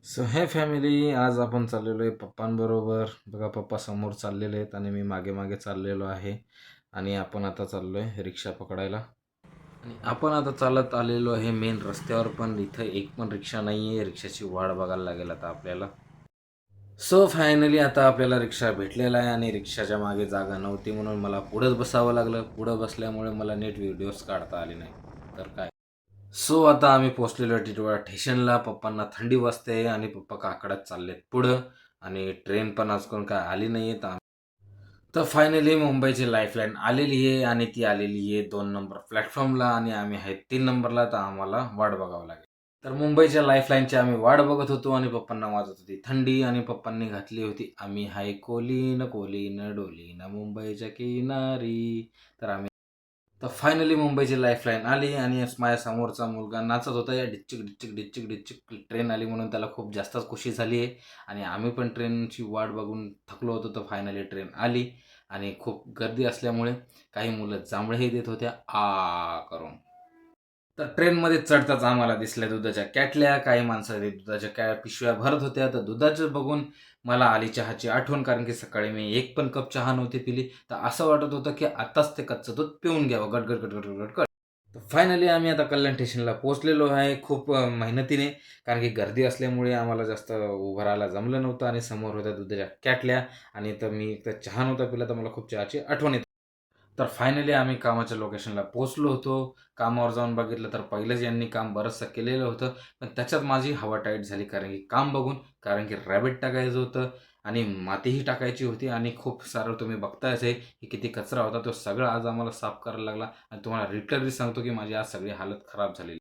So हे family, आज आपण चाललेलो आहे पप्पांबरोबर. बघा, पप्पा समोर चाललेले आहेत आणि मी मागे मागे चाललेलो आहे. आणि आपण आता चाललो आहे रिक्षा पकडायला. आणि आपण आता चालत आलेलो आहे मेन रस्त्यावर, पण इथं एक पण रिक्षा नाही आहे. रिक्षाची वाट बघायला लागेल आता आपल्याला. सो फायनली आता आपल्याला रिक्षा भेटलेला आहे आणि रिक्षाच्या मागे जागा नव्हती म्हणून मला पुढंच बसावं लागलं. पुढं बसल्यामुळे मला नीट व्हिडिओज काढता आले नाही. तर काय, सो आता आम्ही पोहोचलेलो आहे टिटवाळा स्टेशनला. पप्पांना थंडी वाजते आणि पप्पा काकड्यात चाललेत पुढं. आणि ट्रेन पण आजकाल काय आली नाही आहे. तर फायनली मुंबईची लाईफलाईन आलेली आहे आणि ती आलेली आहे 2 नंबर प्लॅटफॉर्मला आणि आम्ही आहे 3 नंबरला. तर आम्हाला वाट बघावं लागेल. तर मुंबईच्या लाईफलाईनची आम्ही वाट बघत होतो आणि पप्पांना वाजत होती थंडी आणि पप्पांनी घातली होती आम्ही हाय कोलीन कोलीन डोलीन मुंबईच्या किनारी. तर आम्ही, तर फायनली मुंबईची लाईफलाईन आली आणि माझ्या समोरचा मुलगा नाचत होता. या डिच्चिक डिच्चिक डिच्चिक डिच्चिक ट्रेन आली म्हणून त्याला खूप जास्तच खुशी झाली आहे. आणि आम्ही पण ट्रेनची वाट बघून थकलो होतो. तर फायनली ट्रेन आली आणि खूप गर्दी असल्यामुळे काही मुलं जांभळेही देत होत्या आ करून. तर ट्रेनमध्ये चढताच आम्हाला दिसल्या दुधाच्या कॅटल्या. काही माणसं ते दुधाच्या पिशव्या भरत होत्या. तर दुधाचं बघून मला आली चहाची आठवण, कारण की सकाळी मी एक पण कप चहा नव्हती पिली. तर असं वाटत होतं की आताच ते कच्चं दूध पिऊन घ्यावं गटगट गटगट गटगट. तर फायनली आम्ही आता कल्याण स्टेशनला पोहोचलेलो आहे खूप मेहनतीने, कारण की गर्दी असल्यामुळे आम्हाला जास्त उभं राहायला जमलं नव्हतं आणि समोर होत्या दुधाच्या कॅटल्या. आणि तर मी तर चहा नव्हता पिला, तर मला खूप चहाची आठवण येत. तर फायनली आम्ही कामाच्या लोकेशनला पोहोचलो होतो. कामावर जाऊन बघितलं तर पहिलंच यांनी काम बरचसं केलेलं होतं. पण त्याच्यात माझी हवा टाईट झाली, कारण की काम बघून, कारण की रॅबिट टाकायचं होतं आणि मातीही टाकायची होती. आणि खूप सारं तुम्ही बघतायच आहे की किती कचरा होता. तो सगळा आज आम्हाला साफ करायला लागला आणि तुम्हाला लिटरली सांगतो की माझी आज सगळी हालत खराब झालेली.